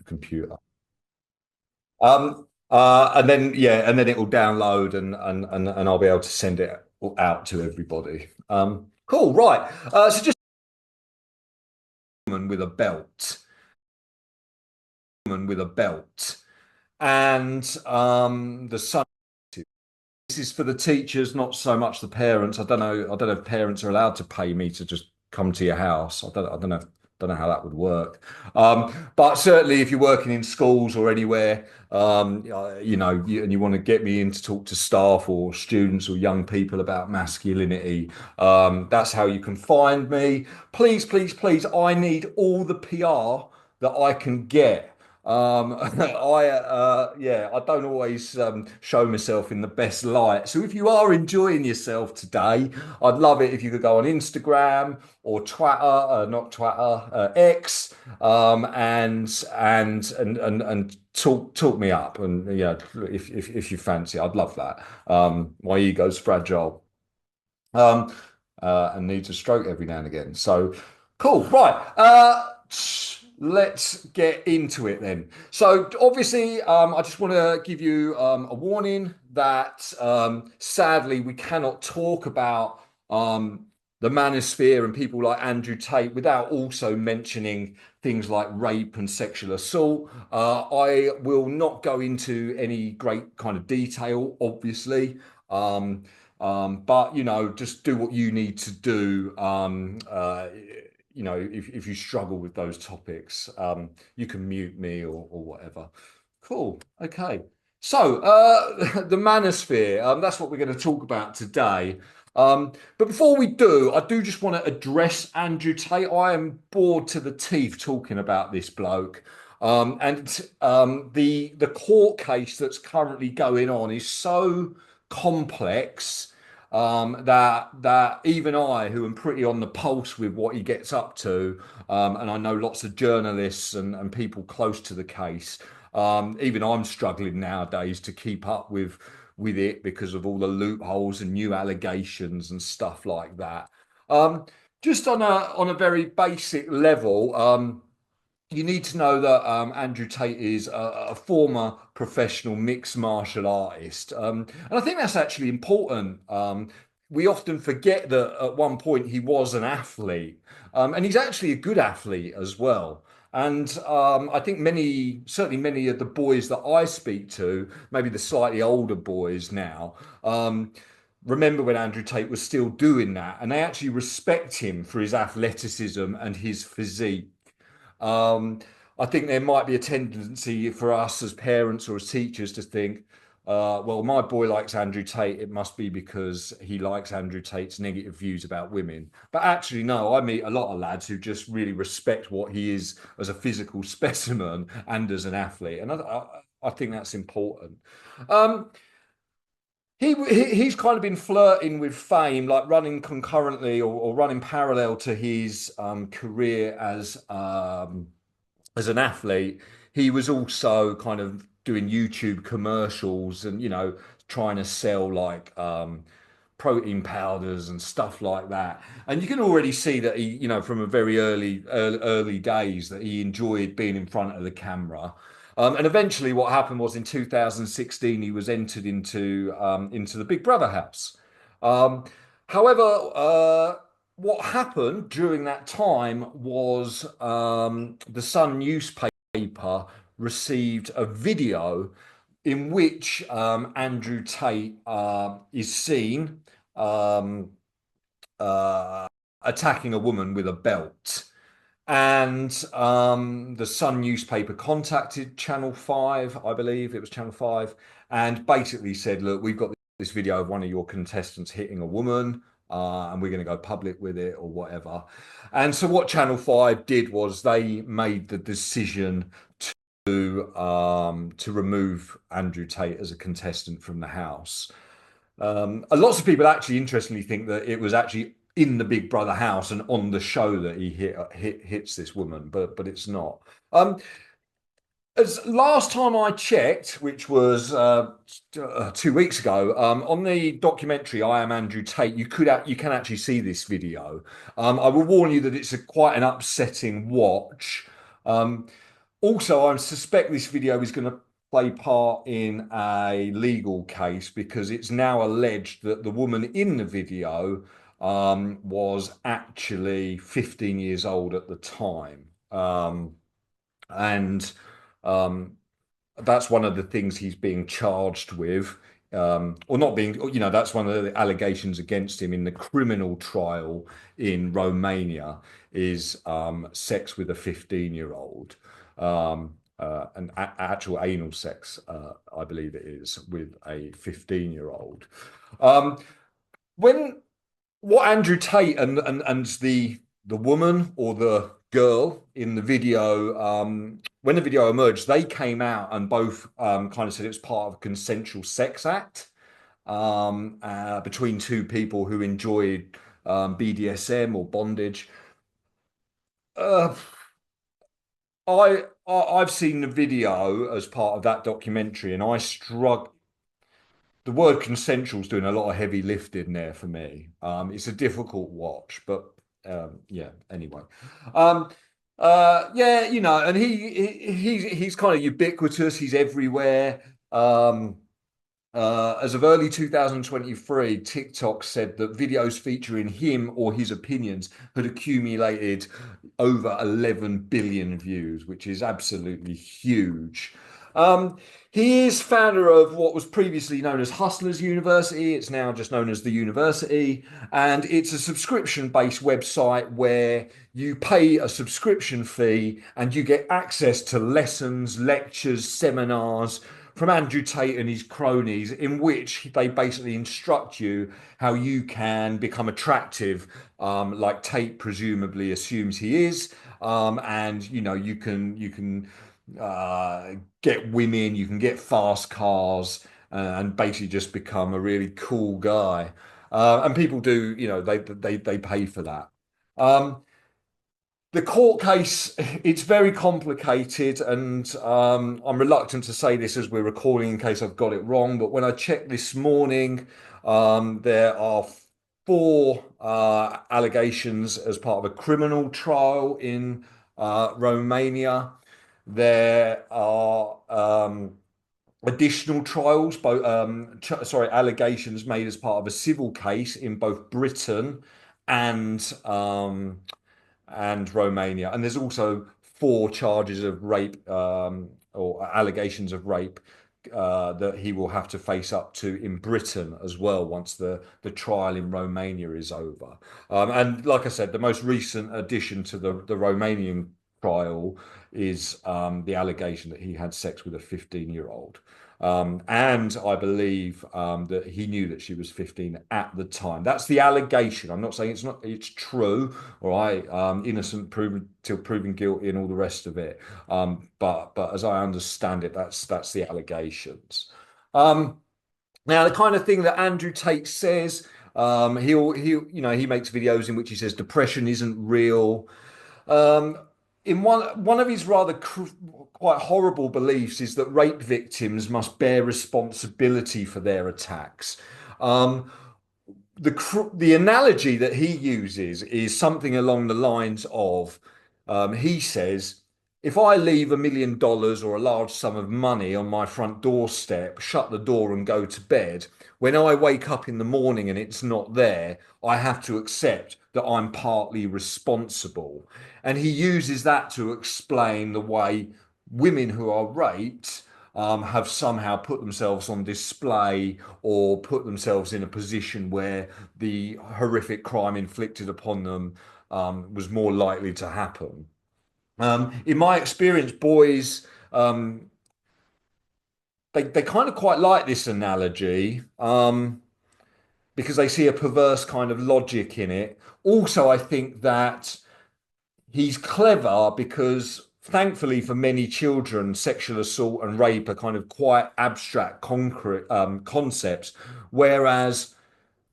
computer. And then yeah, and then it will download and I'll be able to send it out to everybody. Cool, right. So just a woman with a belt, woman with a belt, and the sun. This is for the teachers, not so much the parents. I don't know. I don't know if parents are allowed to pay me to just come to your house. I don't know. Don't know how that would work. But certainly, if you're working in schools or anywhere, and you want to get me in to talk to staff or students or young people about masculinity, that's how you can find me. Please, please, please. I need all the PR that I can get. I don't always show myself in the best light. So if you are enjoying yourself today, I'd love it if you could go on Instagram or Twitter, not Twitter, X, and talk me up. And yeah, if you fancy, I'd love that. My ego's fragile. Um, and needs a stroke every now and again. So cool, right. Let's get into it then. So obviously, I just want to give you a warning that sadly we cannot talk about the manosphere and people like Andrew Tate without also mentioning things like rape and sexual assault. I will not go into any great kind of detail, obviously. But just do what you need to do. If you struggle with those topics, you can mute me or whatever. Cool. Okay. So, the manosphere, that's what we're going to talk about today. But before we do, I do just want to address Andrew Tate. I am bored to the teeth talking about this bloke. The court case that's currently going on is so complex that even I, who am pretty on the pulse with what he gets up to, and I know lots of journalists and people close to the case, even I'm struggling nowadays to keep up with it because of all the loopholes and new allegations and stuff like that. Um, just on a very basic level, you need to know that Andrew Tate is a former professional mixed martial artist. And I think that's actually important. We often forget that at one point he was an athlete, and he's actually a good athlete as well. And I think certainly many of the boys that I speak to, maybe the slightly older boys now, remember when Andrew Tate was still doing that, and they actually respect him for his athleticism and his physique. Um, I think there might be a tendency for us as parents or as teachers to think, well, my boy likes Andrew Tate. It must be because he likes Andrew Tate's negative views about women. But actually, no, I meet a lot of lads who just really respect what he is as a physical specimen and as an athlete. And I think that's important. Um, he's kind of been flirting with fame, like running concurrently or running parallel to his career as an athlete. He was also kind of doing YouTube commercials and trying to sell like protein powders and stuff like that. And you can already see that he, from a very early days, that he enjoyed being in front of the camera. And eventually, what happened was in 2016, he was entered into the Big Brother house. Um, However, what happened during that time was the Sun newspaper received a video in which Andrew Tate is seen um, uh, attacking a woman with a belt. And the Sun newspaper contacted Channel 5, I believe it was Channel 5, and basically said, look, we've got this video of one of your contestants hitting a woman, and we're going to go public with it or whatever. And so what Channel 5 did was they made the decision to remove Andrew Tate as a contestant from the house. And lots of people actually interestingly think that it was actually in the Big Brother house and on the show that he hits this woman, but it's not. As last time I checked, which was 2 weeks ago, on the documentary "I Am Andrew Tate," you can actually see this video. I will warn you that it's quite an upsetting watch. Um, Also, I suspect this video is going to play part in a legal case because it's now alleged that the woman in the video was actually 15 years old at the time. And um, that's one of the things he's being charged with, or not being, that's one of the allegations against him in the criminal trial in Romania is sex with a 15-year-old, and actual anal sex, I believe it is, with a 15-year-old. When what Andrew Tate and the woman or the girl in the video, when the video emerged, they came out and both kind of said it was part of a consensual sex act between two people who enjoyed BDSM or bondage. Uh, I've seen the video as part of that documentary, and I struggle. The word consensual is doing a lot of heavy lifting there for me. It's a difficult watch, but yeah. Anyway, um, yeah, and he's kind of ubiquitous. He's everywhere. As of early 2023, TikTok said that videos featuring him or his opinions had accumulated over 11 billion views, which is absolutely huge. Um, he is founder of what was previously known as Hustlers University. It's now just known as the University. And it's a subscription based website where you pay a subscription fee and you get access to lessons, lectures, seminars from Andrew Tate and his cronies, in which they basically instruct you how you can become attractive, like Tate presumably assumes he is, and you can get women, you can get fast cars, and basically just become a really cool guy. And people do, they pay for that. Um, the court case, it's very complicated, and I'm reluctant to say this as we're recording in case I've got it wrong. But when I checked this morning, there are four allegations as part of a criminal trial in Romania. There are additional trials, both allegations made as part of a civil case in both Britain and Romania. And there's also four charges of rape, or allegations of rape, that he will have to face up to in Britain as well once the trial in Romania is over. And like I said, the most recent addition to the Romanian trial is the allegation that he had sex with a 15-year-old. And I believe that he knew that she was 15 at the time. That's the allegation. I'm not saying it's true, all right. Innocent proven till proven guilty and all the rest of it. But as I understand it, that's the allegations. Um, Now, the kind of thing that Andrew Tate says, he makes videos in which he says depression isn't real. Um, in one of his rather quite horrible beliefs is that rape victims must bear responsibility for their attacks. Um, the analogy that he uses is something along the lines of, he says, if I leave $1 million or a large sum of money on my front doorstep, shut the door and go to bed, when I wake up in the morning and it's not there, I have to accept that I'm partly responsible. And he uses that to explain the way women who are raped have somehow put themselves on display or put themselves in a position where the horrific crime inflicted upon them was more likely to happen. In my experience, boys, they kind of quite like this analogy because they see a perverse kind of logic in it. Also, I think that he's clever because thankfully for many children, sexual assault and rape are kind of quite abstract, concrete concepts, whereas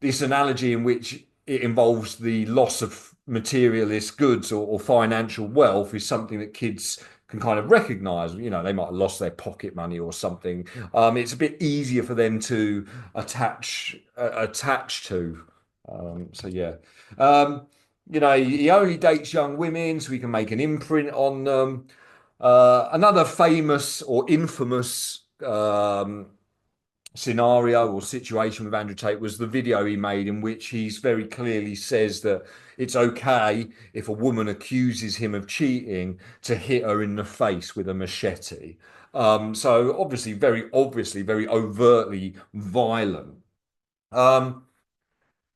this analogy in which it involves the loss of materialist goods or financial wealth is something that kids can kind of recognize. They might have lost their pocket money or something. It's a bit easier for them to attach to. So yeah. He only dates young women so he can make an imprint on them. Another famous or infamous scenario or situation with Andrew Tate was the video he made in which he's very clearly says that it's okay if a woman accuses him of cheating to hit her in the face with a machete. So obviously, very overtly violent. Um,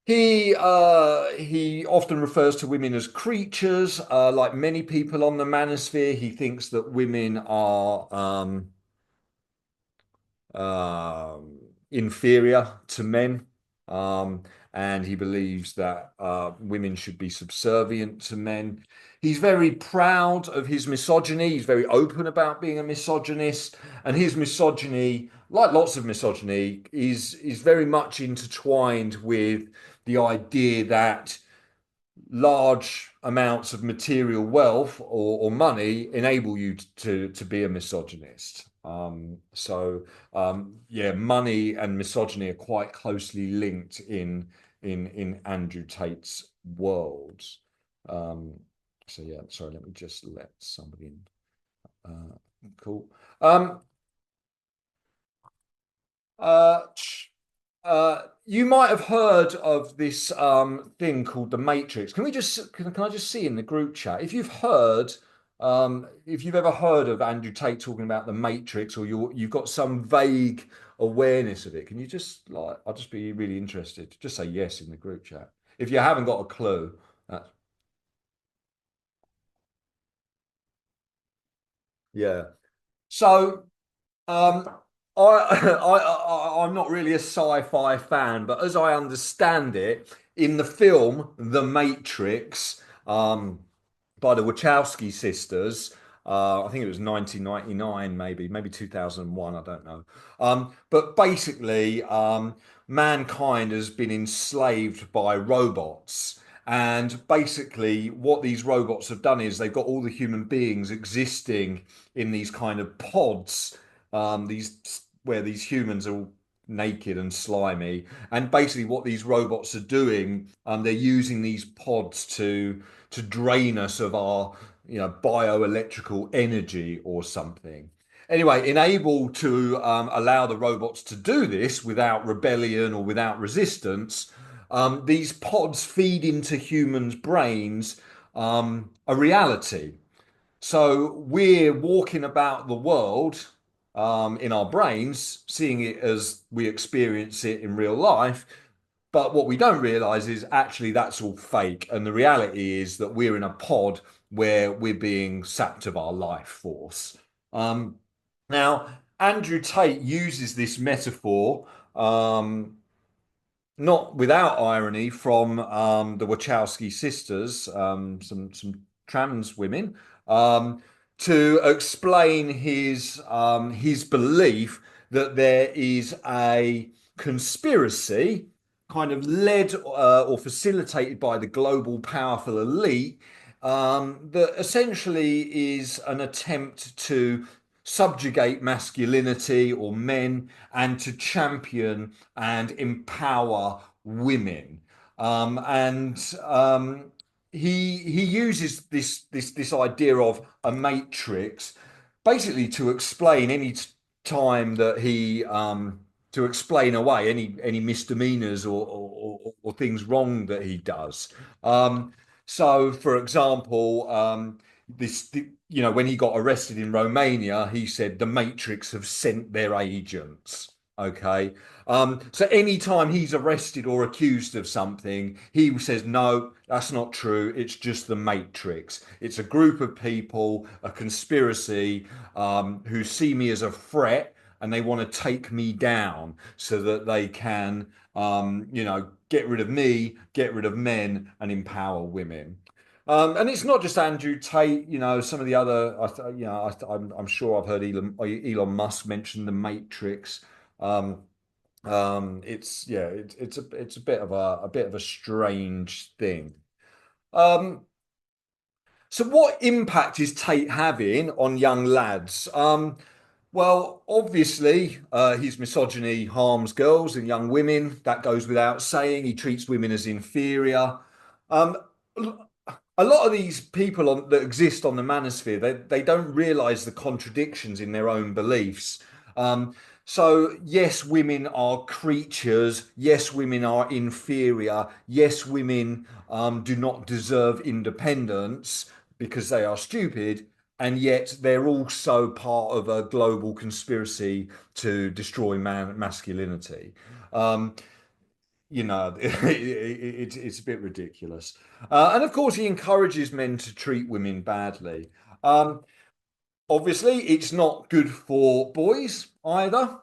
he often refers to women as creatures. Like many people on the manosphere, he thinks that women are inferior to men. Um, and he believes that women should be subservient to men. He's very proud of his misogyny. He's very open about being a misogynist, and his misogyny, like lots of misogyny, is very much intertwined with the idea that large amounts of material wealth or money enable you to be a misogynist. Yeah, money and misogyny are quite closely linked in Andrew Tate's world. Um, so yeah, sorry, let me just let somebody in. Cool. Um, uh, you might have heard of this thing called the Matrix. Can I just see in the group chat if you've ever heard of Andrew Tate talking about the Matrix, or you've got some vague awareness of it? Can you just like I'll just be really interested. Just say yes in the group chat. If you haven't got a clue, that's, yeah. So Um, I'm not really a sci-fi fan, but as I understand it, in the film The Matrix, by the Wachowski sisters, I think it was 1999, maybe 2001, I don't know. But basically, mankind has been enslaved by robots. And basically, what these robots have done is they've got all the human beings existing in these kind of pods, these where these humans are all naked and slimy. And basically, what these robots are doing, they're using these pods to drain us of our, bioelectrical energy or something. Anyway, enabled to allow the robots to do this without rebellion or without resistance, these pods feed into humans' brains a reality. So we're walking about the world in our brains, seeing it as we experience it in real life. But what we don't realize is actually that's all fake. And the reality is that we're in a pod where we're being sapped of our life force. Um, Now, Andrew Tate uses this metaphor, not without irony, from the Wachowski sisters, some trans women, um, to explain his belief that there is a conspiracy, kind of led or facilitated by the global powerful elite, that essentially is an attempt to subjugate masculinity or men and to champion and empower women. And he uses this idea of a matrix basically to explain any time that he to explain away any misdemeanors or things wrong that he does. So, for example, this when he got arrested in Romania, he said the Matrix have sent their agents. Okay. So anytime he's arrested or accused of something, he says, no, that's not true. It's just the Matrix. It's a group of people, a conspiracy, who see me as a threat and they want to take me down so that they can, get rid of me, get rid of men, and empower women. And it's not just Andrew Tate. Some of the other, I'm sure I've heard Elon Musk mention the Matrix. Um, it's a bit of a strange thing. Um, so what impact is Tate having on young lads? Well, obviously, his misogyny harms girls and young women. That goes without saying. He treats women as inferior. Um, a lot of these people that exist on the manosphere, they don't realize the contradictions in their own beliefs. Um, so, yes, women are creatures. Yes, women are inferior. Yes, women do not deserve independence because they are stupid. And yet, they're also part of a global conspiracy to destroy masculinity. Um, it's a bit ridiculous. And of course, he encourages men to treat women badly. Um, Obviously, it's not good for boys either.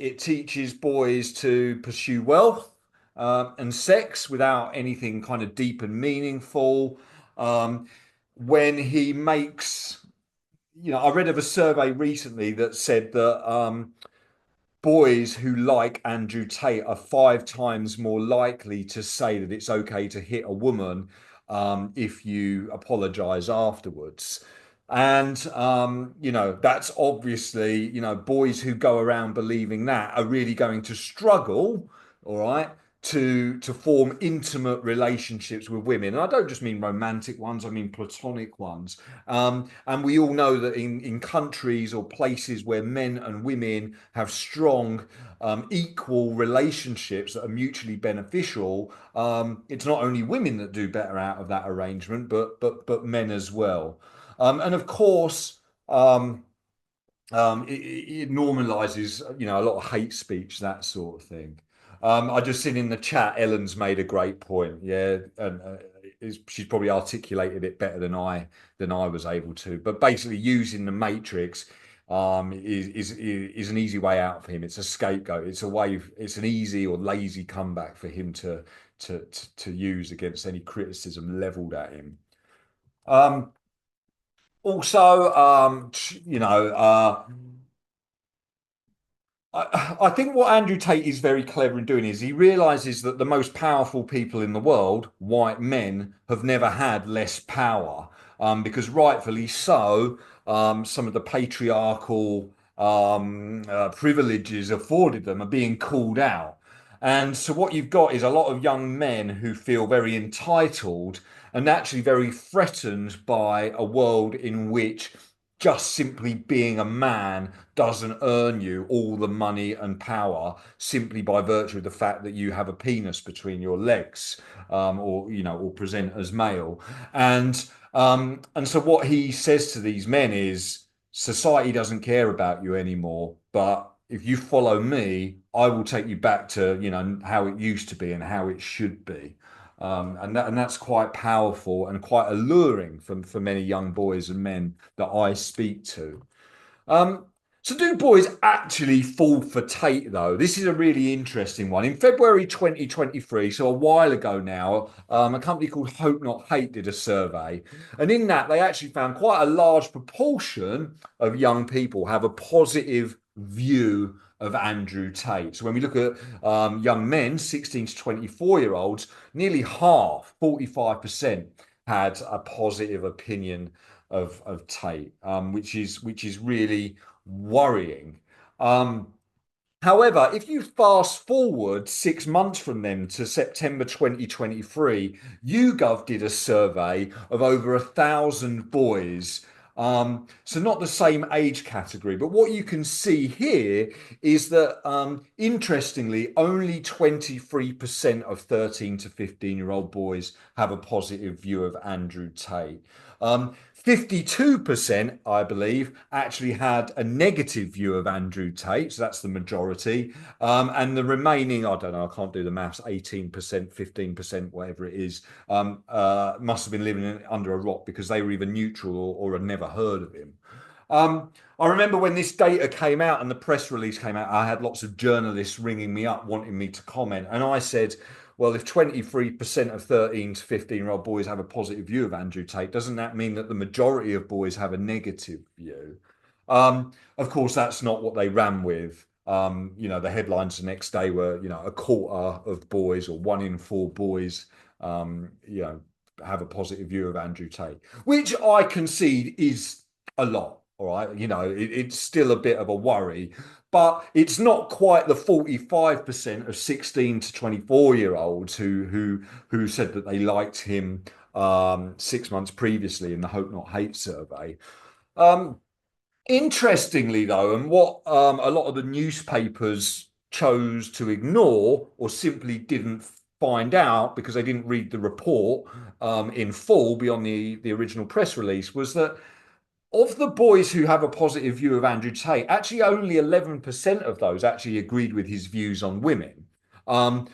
It teaches boys to pursue wealth and sex without anything kind of deep and meaningful. Um, when he makes, I read of a survey recently that said that boys who like Andrew Tate are 5 times more likely to say that it's okay to hit a woman if you apologize afterwards. And, that's obviously, boys who go around believing that are really going to struggle, all right, to form intimate relationships with women. And I don't just mean romantic ones, I mean platonic ones. And we all know that in countries or places where men and women have strong, equal relationships that are mutually beneficial, it's not only women that do better out of that arrangement, but men as well. And of course, it normalizes, a lot of hate speech, that sort of thing. I just seen in the chat, Ellen's made a great point. Yeah, and she's probably articulated it better than I was able to. But basically, using the Matrix is an easy way out for him. It's a scapegoat. It's a way. It's an easy or lazy comeback for him to use against any criticism leveled at him. Um, Also, I think what Andrew Tate is very clever in doing is he realizes that the most powerful people in the world, white men, have never had less power. Because rightfully so, some of the patriarchal privileges afforded them are being called out. And so what you've got is a lot of young men who feel very entitled and actually very threatened by a world in which just simply being a man doesn't earn you all the money and power simply by virtue of the fact that you have a penis between your legs, or present as male. And so what he says to these men is, society doesn't care about you anymore, but if you follow me, I will take you back to, how it used to be and how it should be. And that's quite powerful and quite alluring for many young boys and men that I speak to. Um, so do boys actually fall for Tate though? This is a really interesting one. In February 2023, so a while ago now, a company called Hope Not Hate did a survey. And in that, they actually found quite a large proportion of young people have a positive view of Andrew Tate. So when we look at young men, 16 to 24-year-olds, nearly half, 45%, had a positive opinion of Tate, which is really worrying. Um, However, if you fast forward 6 months from then to September 2023, YouGov did a survey of over 1,000 boys. So not the same age category, but what you can see here is that, interestingly, only 23% of 13 to 15-year-old boys have a positive view of Andrew Tate. 52%, I believe, actually had a negative view of Andrew Tate. So that's the majority. And the remaining, I don't know, I can't do the maths, 18%, 15%, whatever it is, must have been living under a rock because they were either neutral or had never heard of him. I remember when this data came out and the press release came out, I had lots of journalists ringing me up wanting me to comment. And I said, well, if 23% of 13 to 15-year-old boys have a positive view of Andrew Tate, doesn't that mean that the majority of boys have a negative view? Of course, that's not what they ran with. The headlines the next day were, a quarter of boys or 1 in 4 boys, have a positive view of Andrew Tate, which I concede is a lot. All right, it's still a bit of a worry, but it's not quite the 45% of 16 to 24-year-olds who said that they liked him 6 months previously in the Hope Not Hate survey. Um, Interestingly, though, and what a lot of the newspapers chose to ignore or simply didn't find out because they didn't read the report in full beyond the original press release was that of the boys who have a positive view of Andrew Tate, actually only 11% of those actually agreed with his views on women. Um,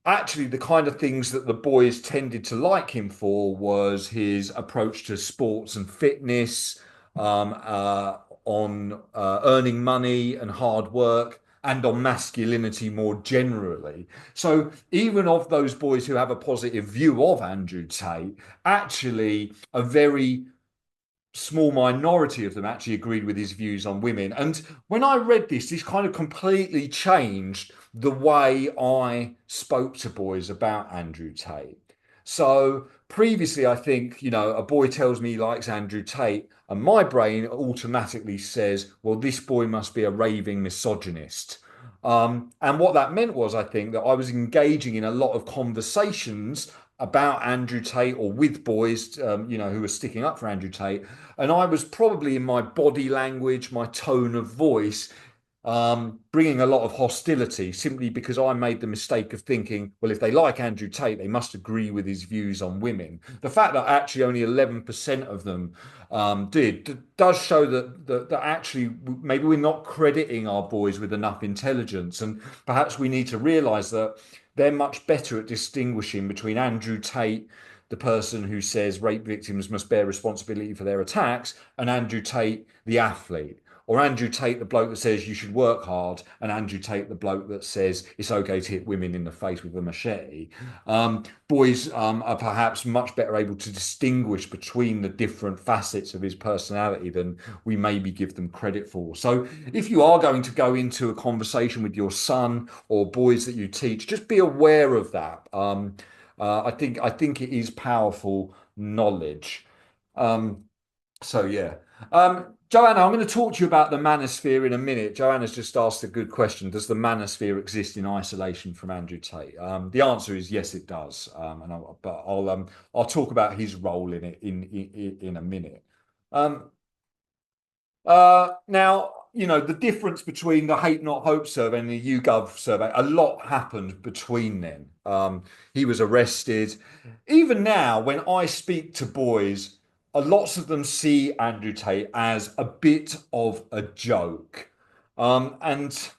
Actually, the kind of things that the boys tended to like him for was his approach to sports and fitness, on earning money and hard work, and on masculinity more generally. So, even of those boys who have a positive view of Andrew Tate, actually a very small minority of them actually agreed with his views on women. And when I read this kind of completely changed the way I spoke to boys about Andrew Tate. So previously, I think, a boy tells me he likes Andrew Tate, and my brain automatically says, well, this boy must be a raving misogynist. And what that meant was, I think, that I was engaging in a lot of conversations about Andrew Tate or with boys, who were sticking up for Andrew Tate. And I was probably in my body language, my tone of voice, bringing a lot of hostility simply because I made the mistake of thinking, well, if they like Andrew Tate, they must agree with his views on women. The fact that actually only 11% of them does show that actually maybe we're not crediting our boys with enough intelligence. And perhaps we need to realize that they're much better at distinguishing between Andrew Tate, the person who says rape victims must bear responsibility for their attacks, and Andrew Tate, the athlete. Or Andrew Tate, the bloke that says you should work hard, and Andrew Tate, the bloke that says it's okay to hit women in the face with a machete. Boys are perhaps much better able to distinguish between the different facets of his personality than we maybe give them credit for. So if you are going to go into a conversation with your son or boys that you teach, just be aware of that. I think it is powerful knowledge. Um, so yeah. Joanna, I'm going to talk to you about the manosphere in a minute. Joanna's just asked a good question. Does the manosphere exist in isolation from Andrew Tate? The answer is yes, it does. I'll talk about his role in it in a minute. Um, Now, the difference between the Hate Not Hope survey and the YouGov survey, a lot happened between them. He was arrested. Even now, when I speak to boys, lots of them see Andrew Tate as a bit of a joke. And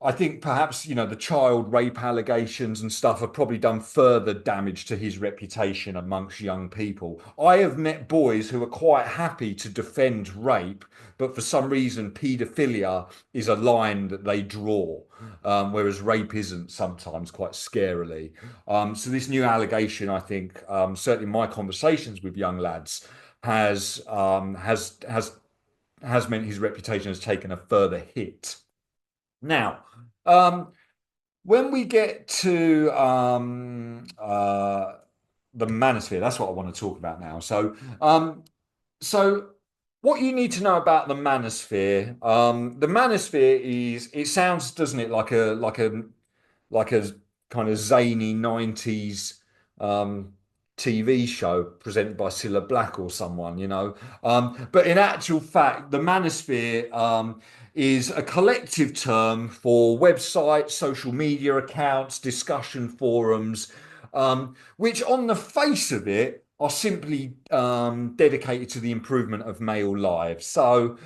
I think perhaps, the child rape allegations and stuff have probably done further damage to his reputation amongst young people. I have met boys who are quite happy to defend rape, but for some reason, paedophilia is a line that they draw, whereas rape isn't sometimes quite scarily. So this new allegation, I think, certainly my conversations with young lads has meant his reputation has taken a further hit. Now, um, when we get to the manosphere, that's what I want to talk about now. So what you need to know about the manosphere is, it sounds, doesn't it, like a kind of zany 90s um, TV show presented by Cilla Black or someone. But in actual fact, the manosphere is a collective term for websites, social media accounts, discussion forums, which on the face of it are simply dedicated to the improvement of male lives. So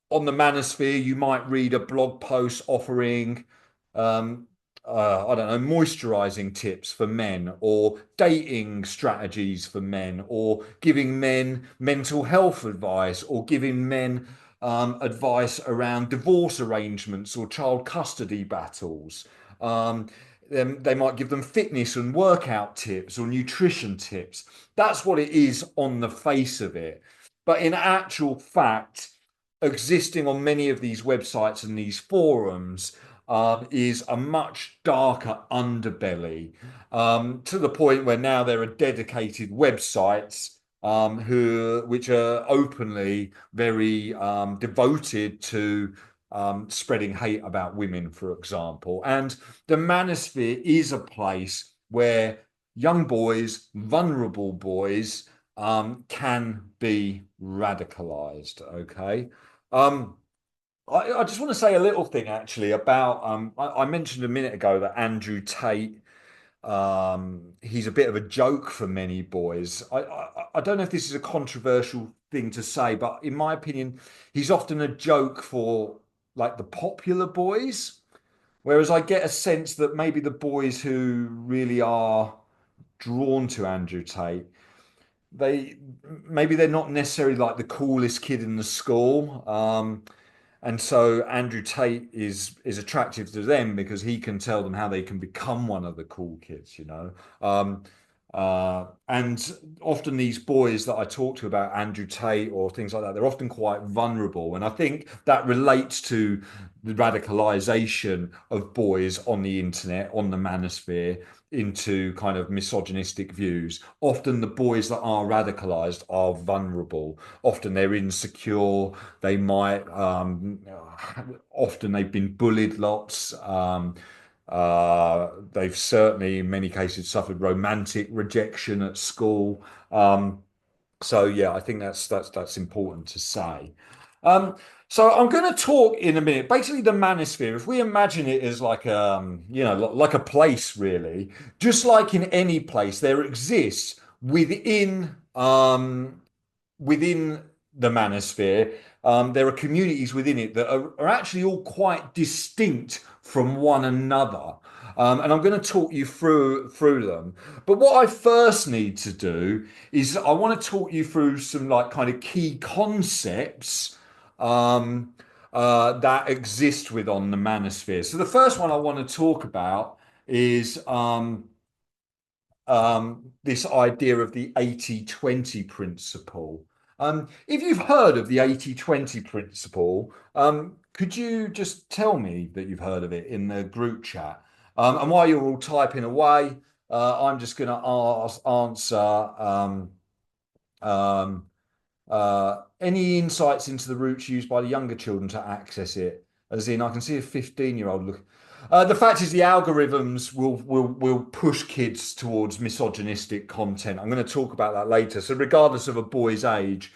on the manosphere, you might read a blog post offering, um, I don't know, moisturizing tips for men, or dating strategies for men, or giving men mental health advice, or giving men advice around divorce arrangements or child custody battles. They might give them fitness and workout tips or nutrition tips. That's what it is on the face of it. But in actual fact, existing on many of these websites and these forums is a much darker underbelly, to the point where now there are dedicated websites which are openly very devoted to spreading hate about women, for example. And the manosphere is a place where young boys, vulnerable boys, can be radicalized. Okay. Um, I just want to say a little thing actually about I mentioned a minute ago that Andrew Tate, he's a bit of a joke for many boys. I don't know if this is a controversial thing to say, but in my opinion, he's often a joke for like the popular boys. Whereas I get a sense that maybe the boys who really are drawn to Andrew Tate, they maybe they're not necessarily like the coolest kid in the school. And so Andrew Tate is attractive to them because he can tell them how they can become one of the cool kids, you know. And often these boys that I talk to about Andrew Tate or things like that, they're often quite vulnerable. And I think that relates to the radicalization of boys on the internet, on the manosphere, into kind of misogynistic views. Often the boys that are radicalized are vulnerable. Often they're insecure. They might, often they've been bullied lots. They've certainly, in many cases, suffered romantic rejection at school. So yeah, I think that's important to say. Um, so I'm going to talk in a minute. Basically, the manosphere. If we imagine it as like like a place, really, just like in any place, there exists within the manosphere. There are communities within it that are actually all quite distinct from one another. And I'm going to talk you through them. But what I first need to do is I want to talk you through some like kind of key concepts um, that exist within the manosphere. So the first one I want to talk about is this idea of the 80-20 principle. If you've heard of the 80-20 principle, could you just tell me that you've heard of it in the group chat? And while you're all typing away, I'm just going to answer um, any insights into the routes used by the younger children to access it. As in, I can see a 15-year-old look. The fact is, the algorithms will push kids towards misogynistic content. I'm going to talk about that later. So, regardless of a boy's age,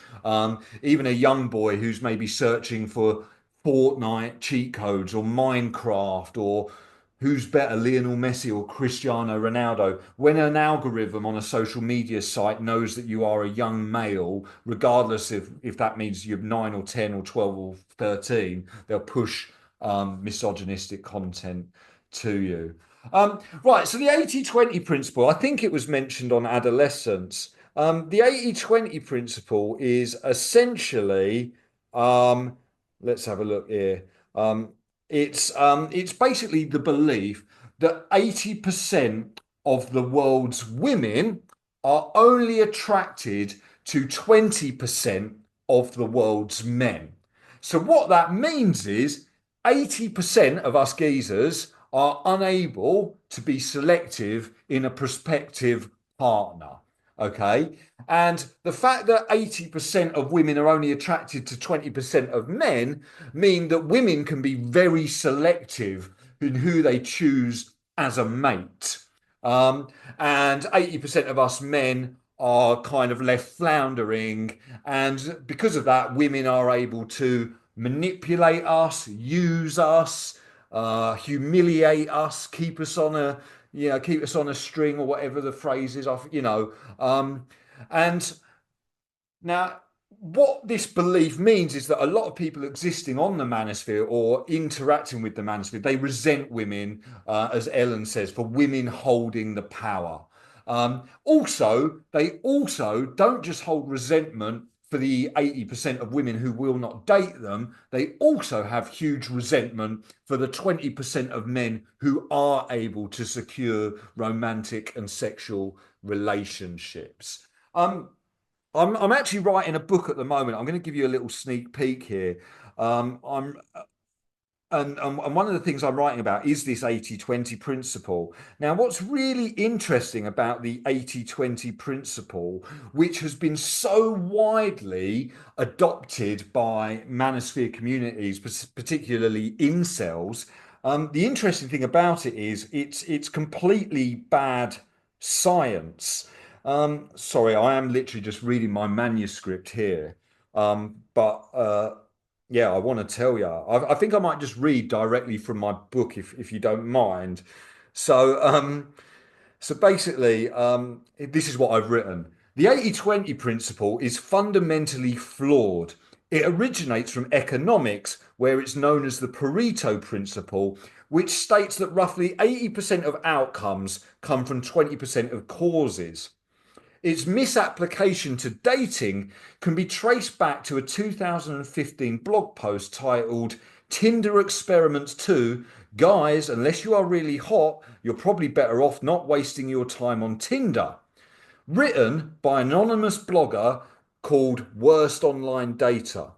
even a young boy who's maybe searching for Fortnite cheat codes or Minecraft or who's better, Lionel Messi or Cristiano Ronaldo? When an algorithm on a social media site knows that you are a young male, regardless if that means you're 9 or 10 or 12 or 13, they'll push misogynistic content to you. Right, so the 80-20 principle, I think it was mentioned on adolescence. The 80-20 principle is essentially, let's have a look here. Um, it's basically the belief that 80% of the world's women are only attracted to 20% of the world's men. So what that means is 80% of us geezers are unable to be selective in a prospective partner. Okay. And the fact that 80% of women are only attracted to 20% of men mean that women can be very selective in who they choose as a mate. And 80% of us men are kind of left floundering. And because of that, women are able to manipulate us, use us, humiliate us, keep us on a string or whatever the phrase is. And now, what this belief means is that a lot of people existing on the manosphere or interacting with the manosphere, they resent women, as Ellen says, for women holding the power. They also don't just hold resentment for the 80% of women who will not date them. They also have huge resentment for the 20% of men who are able to secure romantic and sexual relationships. I'm actually writing a book at the moment. I'm going to give you a little sneak peek here. I'm and one of the things I'm writing about is this 80-20 principle. Now, what's really interesting about the 80-20 principle, which has been so widely adopted by manosphere communities, particularly incels, the interesting thing about it is it's completely bad science. Sorry, I am literally just reading my manuscript here. But yeah, I want to tell you, I think I might just read directly from my book if you don't mind. So, so basically, this is what I've written. The 80-20 principle is fundamentally flawed. It originates from economics, where it's known as the Pareto principle, which states that roughly 80% of outcomes come from 20% of causes. Its misapplication to dating can be traced back to a 2015 blog post titled Tinder Experiments 2. Guys, unless you are really hot, you're probably better off not wasting your time on Tinder. Written by an anonymous blogger called Worst Online Data.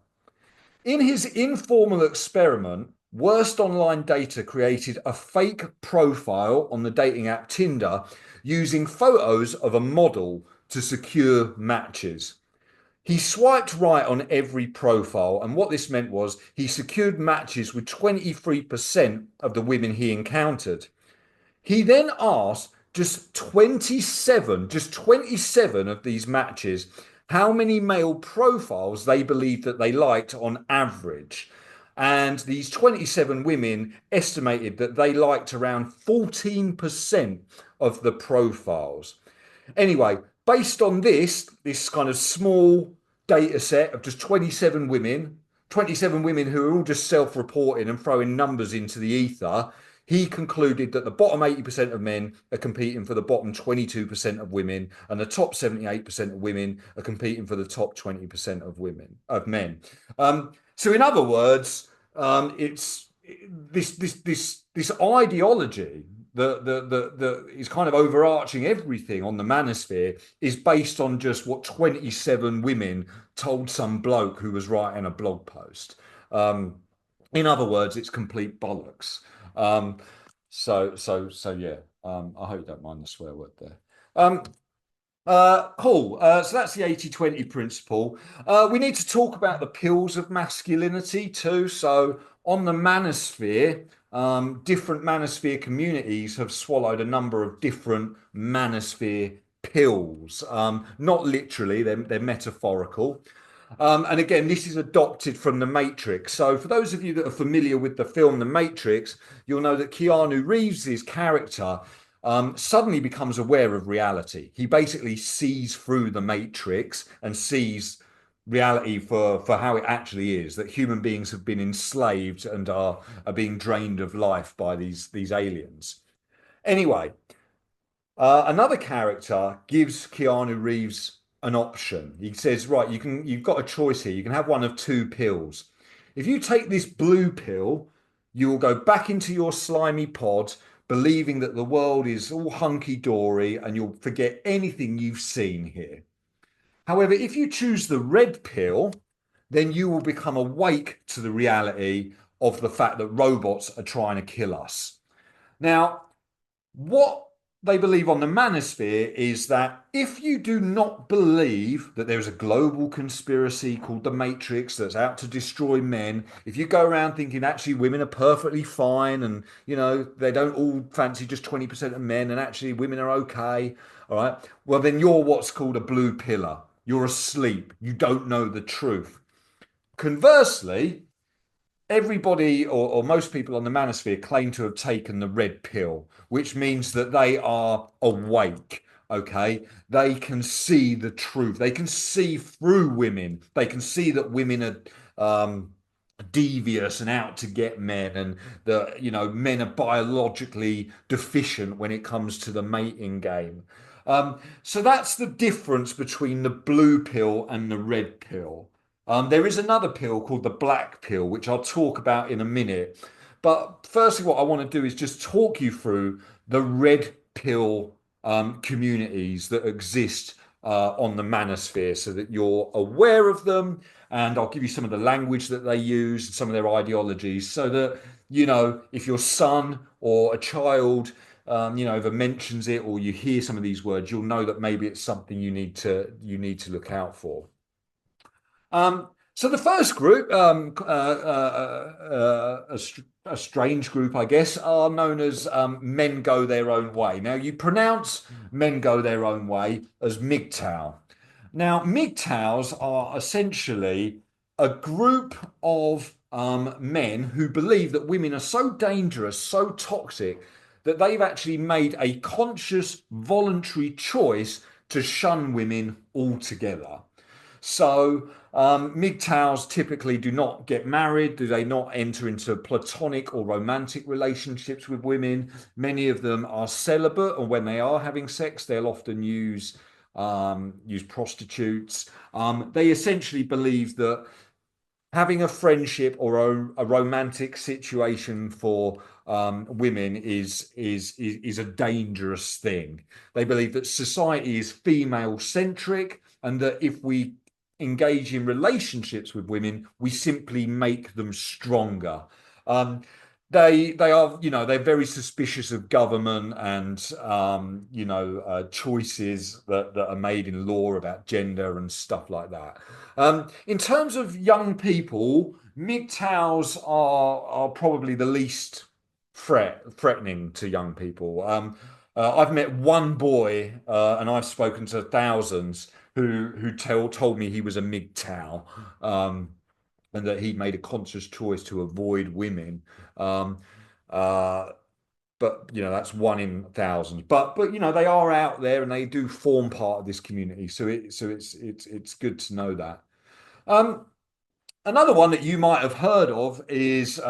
In his informal experiment, Worst Online Data created a fake profile on the dating app Tinder using photos of a model to secure matches. He swiped right on every profile, and what this meant was he secured matches with 23% of the women he encountered. He then asked just 27 of these matches how many male profiles they believed that they liked on average. And these 27 women estimated that they liked around 14% of the profiles. Anyway, based on this kind of small data set of just 27 women who are all just self-reporting and throwing numbers into the ether, he concluded that the bottom 80% of men are competing for the bottom 22% of women, and the top 78% of women are competing for the top 20% of men. So in other words, it's this ideology that is kind of overarching everything on the manosphere is based on just what 27 women told some bloke who was writing a blog post. In other words, it's complete bollocks. Um, so yeah. I hope you don't mind the swear word there. Cool. So that's the 80-20 principle. We need to talk about the pills of masculinity too. So on the manosphere, different manosphere communities have swallowed a number of different manosphere pills. Not literally, they're metaphorical. And again, this is adopted from The Matrix. So, for those of you that are familiar with the film The Matrix, you'll know that Keanu Reeves's character suddenly becomes aware of reality. He basically sees through the Matrix and sees reality for how it actually is, that human beings have been enslaved and are being drained of life by these aliens. Anyway, another character gives Keanu Reeves an option. He says, right, you've got a choice here. You can have one of two pills. If you take this blue pill, you will go back into your slimy pod, believing that the world is all hunky-dory and you'll forget anything you've seen here. However, if you choose the red pill, then you will become awake to the reality of the fact that robots are trying to kill us. Now, what they believe on the manosphere is that if you do not believe that there is a global conspiracy called the Matrix that's out to destroy men, if you go around thinking actually women are perfectly fine and they don't all fancy just 20% of men and actually women are okay, all right, well then you're what's called a blue pillar. You're asleep. You don't know the truth. Conversely, everybody or most people on the manosphere claim to have taken the red pill, which means that they are awake. Okay, they can see the truth. They can see through women. They can see that women are devious and out to get men, and that men are biologically deficient when it comes to the mating game. So that's the difference between the blue pill and the red pill. There is another pill called the black pill, which I'll talk about in a minute. But firstly, what I want to do is just talk you through the red pill communities that exist on the manosphere so that you're aware of them. And I'll give you some of the language that they use, some of their ideologies, so that, if your son or a child, ever mentions it or you hear some of these words, you'll know that maybe it's something you need to look out for. So the first group, a strange group, I guess, are known as men go their own way. Now you pronounce men go their own way as MGTOW. Now MGTOWs are essentially a group of men who believe that women are so dangerous, so toxic, that they've actually made a conscious, voluntary choice to shun women altogether. So, MGTOWs typically do not get married, do they not enter into platonic or romantic relationships with women. Many of them are celibate, and when they are having sex, they'll often use prostitutes. They essentially believe that having a friendship or a romantic situation for women is a dangerous thing. They believe that society is female centric, and that if we engage in relationships with women, we simply make them stronger. Um, they are, they're very suspicious of government and choices that are made in law about gender and stuff like that. In terms of young people, MGTOWs are probably the least threatening to young people. I've met one boy, and I've spoken to thousands who told me he was a MGTOW, and that he made a conscious choice to avoid women. Um, uh, but that's one in thousands. But they are out there and they do form part of this community. So it's good to know that. Um, Another one that you might have heard of is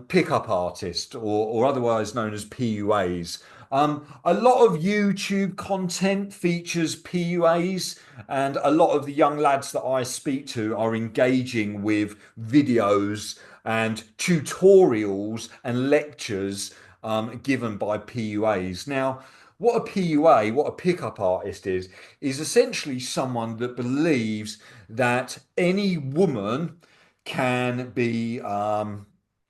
pickup artist, or otherwise known as PUAs. A lot of YouTube content features PUAs, and a lot of the young lads that I speak to are engaging with videos and tutorials and lectures given by PUAs. Now, what a PUA, what a pickup artist is essentially someone that believes that any woman can be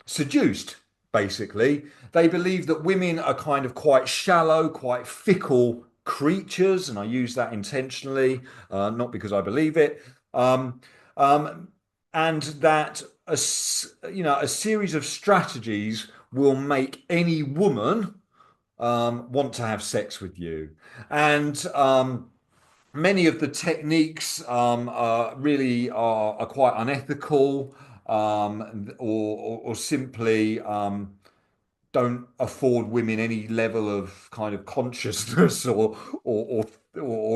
seduced, basically. They believe that women are kind of quite shallow, quite fickle creatures, and I use that intentionally, not because I believe it. Um, um, and that a series of strategies will make any woman want to have sex with you. And many of the techniques really are quite unethical, or simply don't afford women any level of kind of consciousness or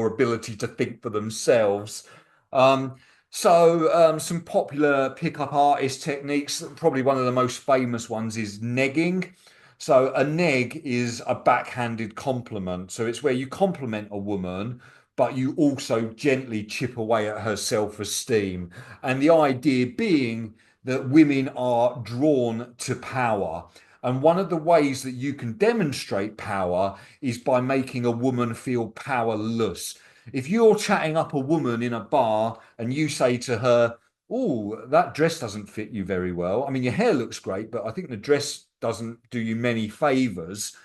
ability to think for themselves. Um, so some popular pickup artist techniques, probably one of the most famous ones is negging. So a neg is a backhanded compliment. So it's where you compliment a woman, but you also gently chip away at her self-esteem. And the idea being that women are drawn to power. And one of the ways that you can demonstrate power is by making a woman feel powerless. If you're chatting up a woman in a bar and you say to her, "Oh, that dress doesn't fit you very well. I mean, your hair looks great, but I think the dress doesn't do you many favors."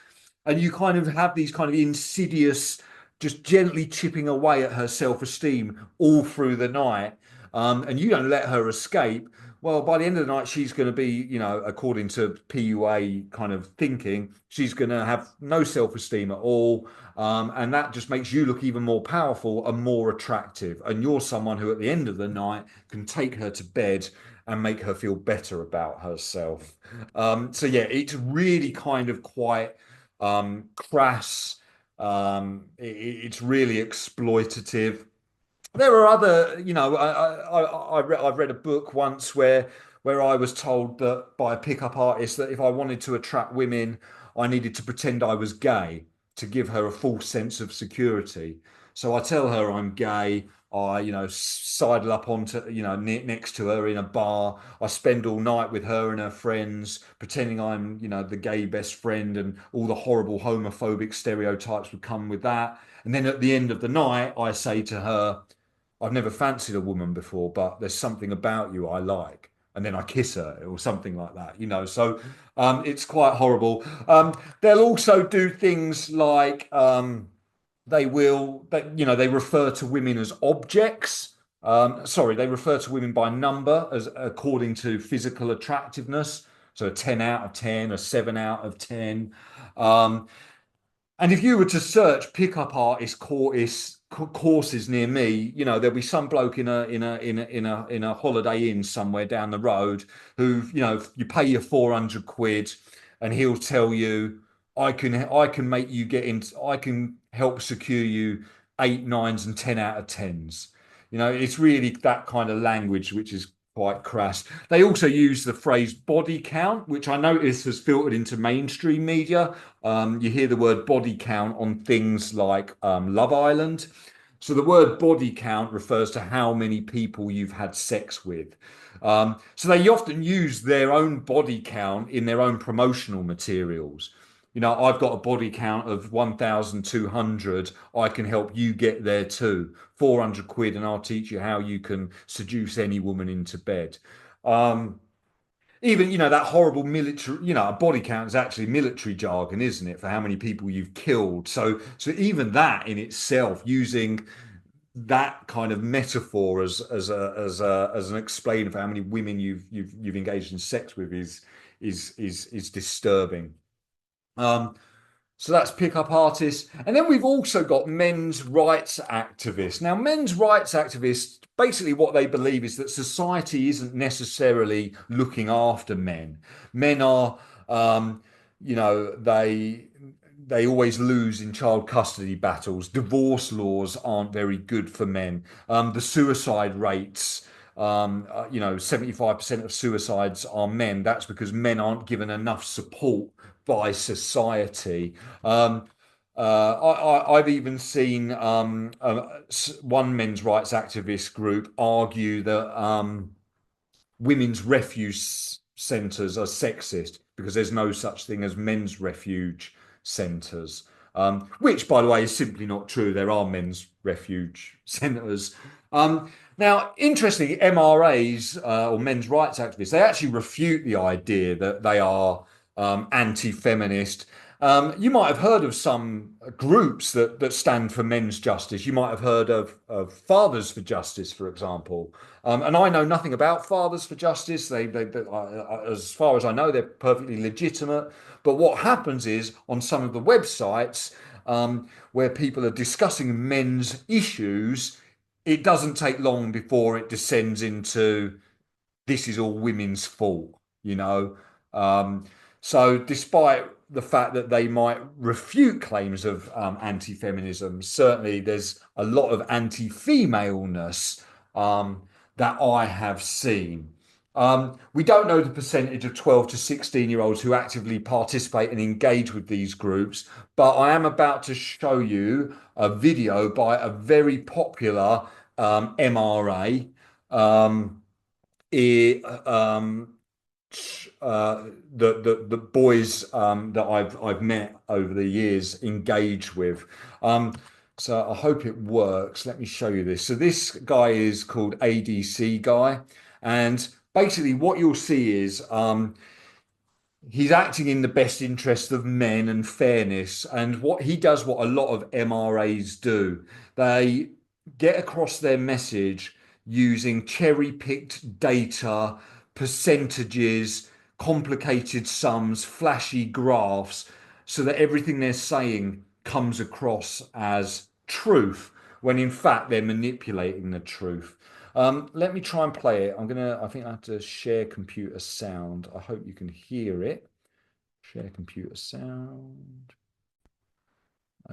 And you kind of have these kind of insidious, just gently chipping away at her self-esteem all through the night, and you don't let her escape. Well, by the end of the night, she's going to be, according to PUA kind of thinking, she's going to have no self-esteem at all. And that just makes you look even more powerful and more attractive. And you're someone who, at the end of the night, can take her to bed and make her feel better about herself. So, yeah, it's really kind of quite crass. It's really exploitative. There are other, I've read a book once where I was told that by a pickup artist that if I wanted to attract women, I needed to pretend I was gay to give her a false sense of security. So I tell her I'm gay. I, sidle up onto, next to her in a bar. I spend all night with her and her friends, pretending I'm, the gay best friend, and all the horrible homophobic stereotypes would come with that. And then at the end of the night, I say to her, "I've never fancied a woman before, but there's something about you I like." And then I kiss her or something like that. So it's quite horrible. They'll also do things like they refer to women as objects. Sorry, they refer to women by number as according to physical attractiveness. So a 10 out of 10, a 7 out of 10. Um, and if you were to search pickup artist courses near me, you know, there'll be some bloke in a holiday inn somewhere down the road who, you know, you pay your 400 quid and he'll tell you, I can make you get into, I can help secure you eight, nines, and 10 out of tens. You know, it's really that kind of language which is quite crass. They also use the phrase body count, which I notice has filtered into mainstream media. You hear the word body count on things like Love Island. So the word body count refers to how many people you've had sex with. So they often use their own body count in their own promotional materials. You know, I've got a body count of 1,200. I can help you get there too. 400 quid, and I'll teach you how you can seduce any woman into bed. Um, Even, you know, that horrible military, you know, a body count is actually military jargon, isn't it, for how many people you've killed. So even that in itself, using that kind of metaphor as an explainer for how many women you've engaged in sex with is disturbing. Um, so that's pickup artists. And then we've also got men's rights activists. Now, men's rights activists, basically what they believe is that society isn't necessarily looking after men. Men are, you know, they always lose in child custody battles. Divorce laws aren't very good for men. The suicide rates, you know, 75% of suicides are men. That's because men aren't given enough support by society. I've even seen one men's rights activist group argue that women's refuge centres are sexist because there's no such thing as men's refuge centres, which, by the way, is simply not true. There are men's refuge centres. Now, interestingly, MRAs or men's rights activists, they actually refute the idea that they are anti-feminist. You might have heard of some groups that stand for men's justice. You might have heard of Fathers for Justice, for example. And I know nothing about Fathers for Justice. As far as I know, they're perfectly legitimate. But what happens is on some of the websites where people are discussing men's issues, it doesn't take long before it descends into this is all women's fault, you know. So despite the fact that they might refute claims of anti-feminism, certainly there's a lot of anti-femaleness that I have seen. We don't know the percentage of 12 to 16-year-olds who actively participate and engage with these groups, but I am about to show you a video by a very popular MRA. The boys that I've met over the years engage with. So I hope it works. Let me show you this. So this guy is called ADC Guy, and basically what you'll see is he's acting in the best interest of men and fairness. And what he does, what a lot of MRAs do, they get across their message using cherry-picked data, percentages, complicated sums, flashy graphs, so that everything they're saying comes across as truth, when in fact they're manipulating the truth. Let me try and play it. I think I have to share computer sound. I hope you can hear it. Share computer sound.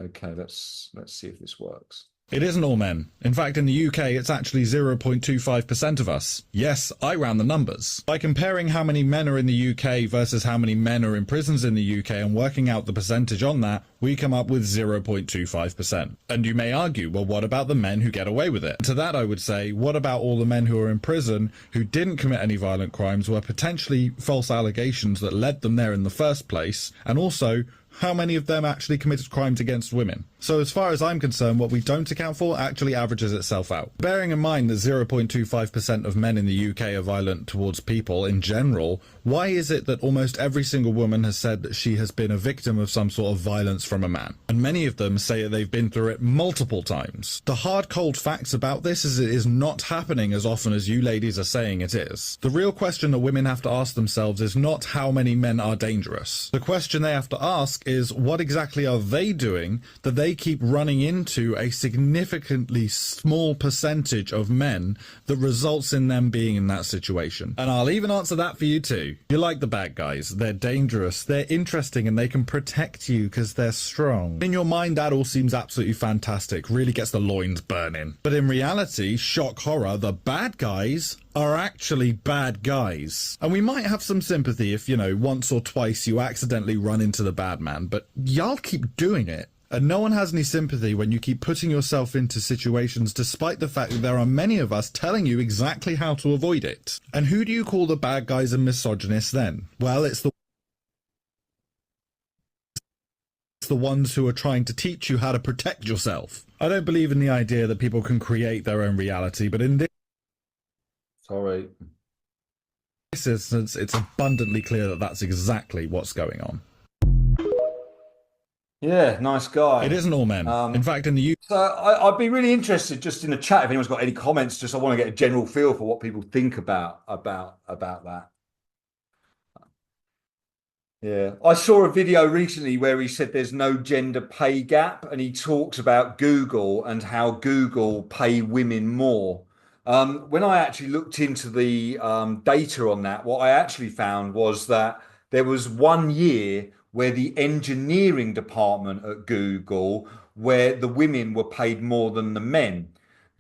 Okay, let's see if this works. It isn't all men. In fact, in the UK, it's actually 0.25% of us. Yes, I ran the numbers. By comparing how many men are in the UK versus how many men are in prisons in the UK and working out the percentage on that, we come up with 0.25%. And you may argue, well, what about the men who get away with it? To that I would say, what about all the men who are in prison who didn't commit any violent crimes, were potentially false allegations that led them there in the first place, and also how many of them actually committed crimes against women? So as far as I'm concerned, what we don't account for actually averages itself out. Bearing in mind that 0.25% of men in the UK are violent towards people in general, why is it that almost every single woman has said that she has been a victim of some sort of violence from a man, and many of them say they've been through it multiple times. The hard cold facts about this is it is not happening as often as you ladies are saying it is. The real question that women have to ask themselves is not how many men are dangerous. The question they have to ask is what exactly are they doing that they keep running into a significantly small percentage of men that results in them being in that situation. And I'll even answer that for you too. You like the bad guys, they're dangerous, they're interesting, and they can protect you because they're strong. In your mind that all seems absolutely fantastic, really gets the loins burning. But in reality, shock horror, the bad guys are actually bad guys. And we might have some sympathy if, you know, once or twice you accidentally run into the bad man, but y'all keep doing it. And no one has any sympathy when you keep putting yourself into situations despite the fact that there are many of us telling you exactly how to avoid it. And who do you call the bad guys and misogynists then? Well, it's the ones who are trying to teach you how to protect yourself. I don't believe in the idea that people can create their own reality, but in this instance, it's abundantly clear that that's exactly what's going on. Yeah, nice guy. It isn't all men. In fact, in the So I'd be really interested just in the chat if anyone's got any comments. Just I want to get a general feel for what people think about that. Yeah, I saw a video recently where he said there's no gender pay gap, and he talks about Google and how Google pay women more. When I actually looked into the data on that, what I actually found was that there was 1 year where the engineering department at Google, where the women were paid more than the men.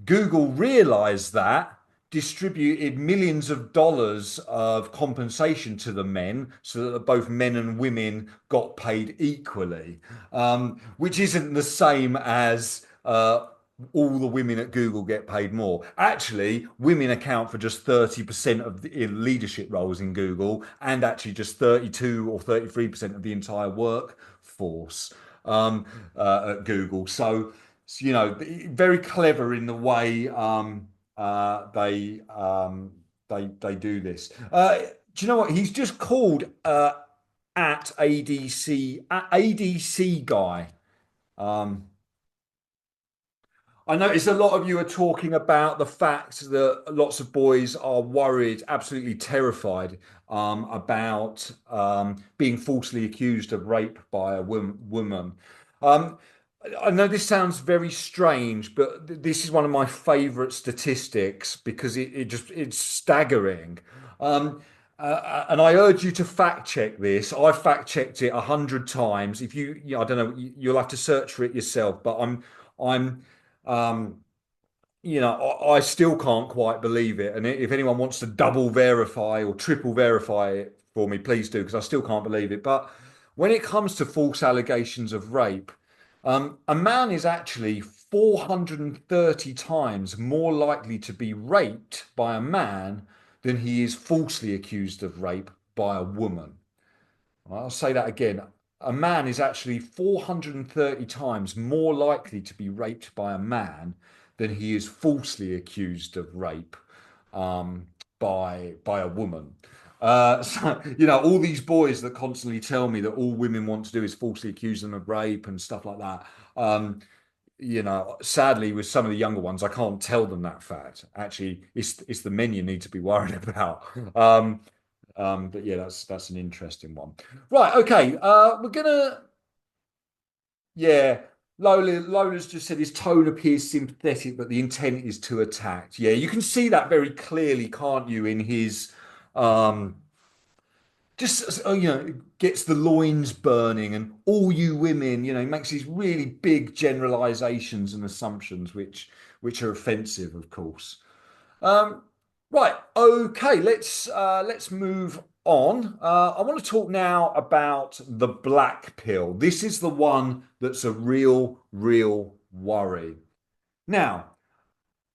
Google realized that, distributed millions of dollars of compensation to the men so that both men and women got paid equally, which isn't the same as all the women at Google get paid more. Actually, women account for just 30% of the leadership roles in Google, and actually just 32 or 33% of the entire workforce at Google. So, you know, very clever in the way they do this. Do you know what? He's just called at ADC guy. I notice a lot of you are talking about the fact that lots of boys are worried, absolutely terrified about being falsely accused of rape by a woman. I know this sounds very strange, but this is one of my favorite statistics because it's staggering. And I urge you to fact check this. I fact checked it 100 times. If I don't know, you'll have to search for it yourself. But I'm I still can't quite believe it. And if anyone wants to double verify or triple verify it for me, please do, because I still can't believe it. But when it comes to false allegations of rape, a man is actually 430 times more likely to be raped by a man than he is falsely accused of rape by a woman. I'll say that again. A man is actually 430 times more likely to be raped by a man than he is falsely accused of rape by a woman. So, all these boys that constantly tell me that all women want to do is falsely accuse them of rape and stuff like that. Sadly, with some of the younger ones, I can't tell them that fact. Actually, it's the men you need to be worried about. But yeah, that's an interesting one. Right, okay. Lola's just said his tone appears sympathetic, but the intent is to attack. Yeah, you can see that very clearly, can't you, in his gets the loins burning and all you women, he makes these really big generalizations and assumptions which are offensive, of course. Right, okay, let's move on. I want to talk now about the black pill. This is the one that's a real worry. Now,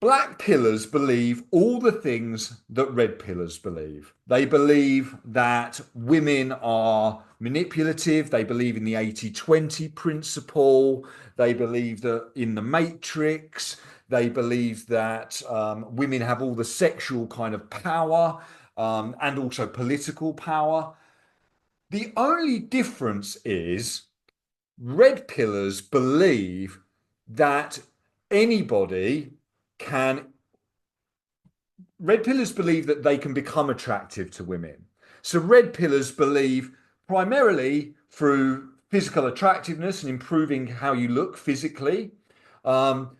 black pillars believe all the things that red pillars believe. They believe that women are manipulative. They believe in the 80-20 principle. They believe that in the matrix. They believe that women have all the sexual kind of power and also political power. The only difference is Red pillars believe that anybody can, red pillars believe that they can become attractive to women. So red pillars believe primarily through physical attractiveness and improving how you look physically.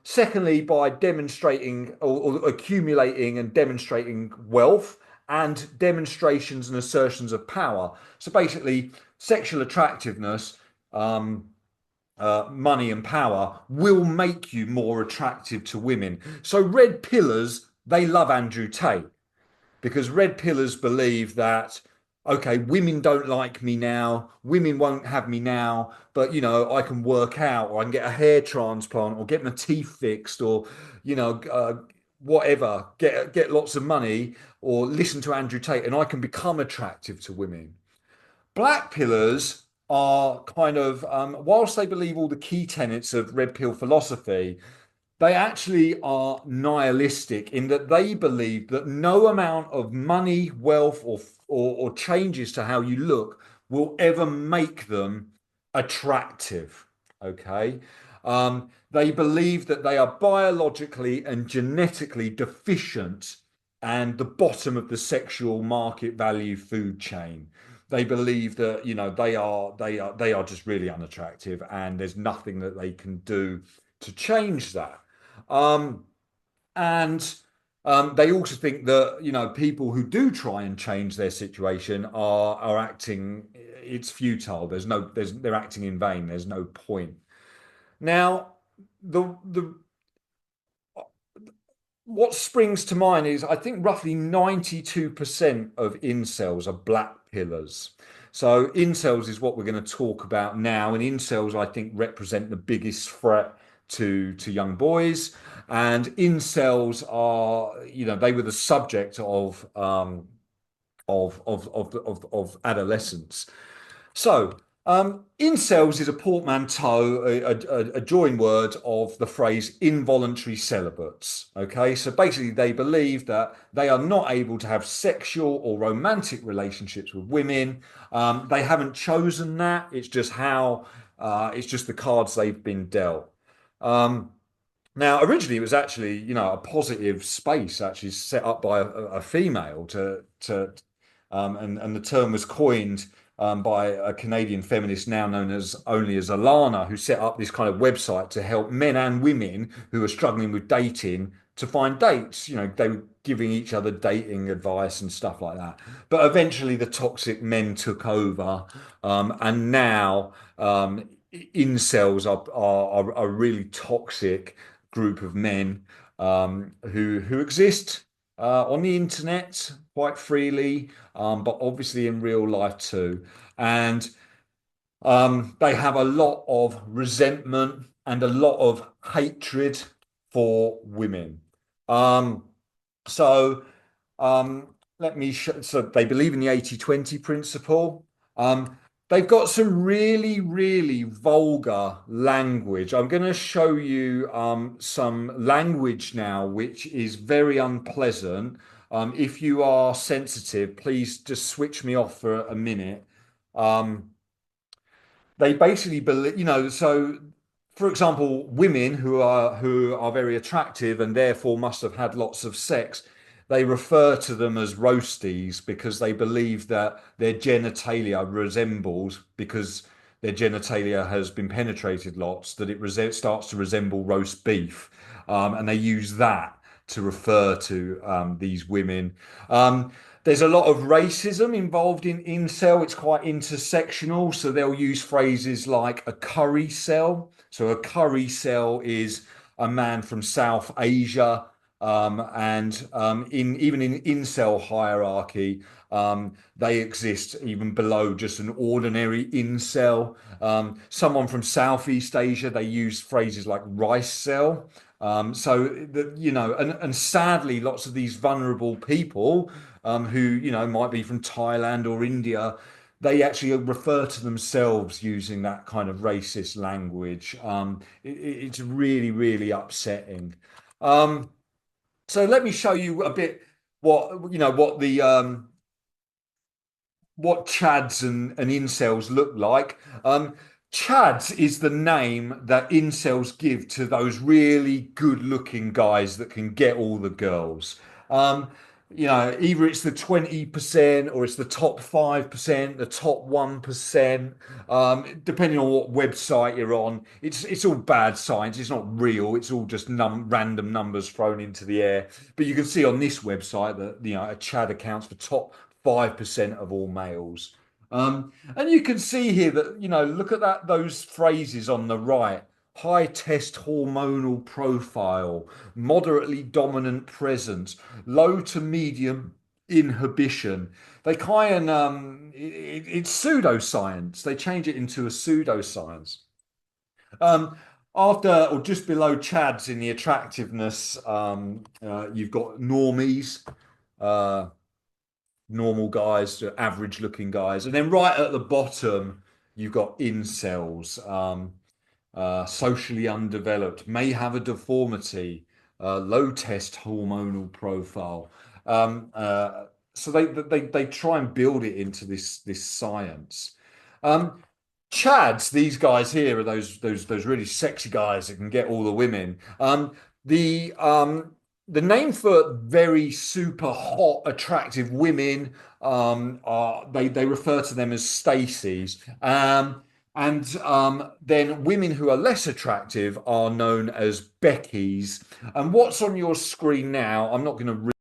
Secondly, by demonstrating or accumulating and demonstrating wealth and demonstrations and assertions of power. So basically, sexual attractiveness, money and power will make you more attractive to women. So red pillars, they love Andrew Tate because red pillars believe that, okay, women don't like me now, women won't have me now, but I can work out, or I can get a hair transplant, or get my teeth fixed, or whatever, get lots of money, or listen to Andrew Tate, and I can become attractive to women. Black pillars are kind of, whilst they believe all the key tenets of red pill philosophy, they actually are nihilistic in that they believe that no amount of money, wealth, or changes to how you look will ever make them attractive. Okay. They believe that they are biologically and genetically deficient and the bottom of the sexual market value food chain. They believe that they are just really unattractive, and there's nothing that they can do to change that. Um, and they also think that people who do try and change their situation are acting. It's futile. They're acting in vain. There's no point. Now, the what springs to mind is I think roughly 92% of incels are black pillars. So incels is what we're going to talk about now, and incels I think represent the biggest threat to young boys. And incels are, they were the subject of adolescence. So, incels is a portmanteau, a join word of the phrase involuntary celibates. Okay, so basically, they believe that they are not able to have sexual or romantic relationships with women. They haven't chosen that. It's just it's just the cards they've been dealt. Um, Now, originally, it was actually, a positive space actually set up by a female and the term was coined by a Canadian feminist now known as only as Alana, who set up this kind of website to help men and women who are struggling with dating to find dates. They were giving each other dating advice and stuff like that. But eventually, the toxic men took over, and now incels are a really toxic group of men who exist on the internet quite freely, but obviously in real life too. And they have a lot of resentment and a lot of hatred for women. Um, so let me so they believe in the 80-20 principle. They've got some really, really vulgar language. I'm going to show you some language now, which is very unpleasant. If you are sensitive, please just switch me off for a minute. Um, they basically believe, so for example, women who are very attractive and therefore must have had lots of sex, they refer to them as roasties because they believe that their genitalia resembles, because their genitalia has been penetrated lots, that starts to resemble roast beef. And they use that to refer to these women. There's a lot of racism involved in incel. It's quite intersectional. So they'll use phrases like a curry cell. So a curry cell is a man from South Asia. And even in incel hierarchy, they exist even below just an ordinary incel. Someone from Southeast Asia, they use phrases like rice cell. And sadly, lots of these vulnerable people who, might be from Thailand or India, they actually refer to themselves using that kind of racist language. It's really, really upsetting. Um, so let me show you a bit what chads and incels look like. Chads is the name that incels give to those really good-looking guys that can get all the girls. Um, either it's the 20% or it's the top 5%, the top 1%, depending on what website you're on. It's all bad science. It's not real. It's all just random numbers thrown into the air. But you can see on this website that a Chad accounts for top 5% of all males. And you can see here that, look at those phrases on the right: high test hormonal profile, moderately dominant presence, low to medium inhibition. They kind of, it's pseudoscience. They change it into a pseudoscience. Um, After or just below Chads in the attractiveness, you've got normies. Uh, Normal guys to average looking guys. And then right at the bottom, you've got incels, socially undeveloped, may have a deformity, low test hormonal profile. So they try and build it into this science. Um, Chads, these guys here are those really sexy guys that can get all the women. The name for very super hot, attractive women are they refer to them as Stacys. And then women who are less attractive are known as Beckys. And what's on your screen now, I'm not going to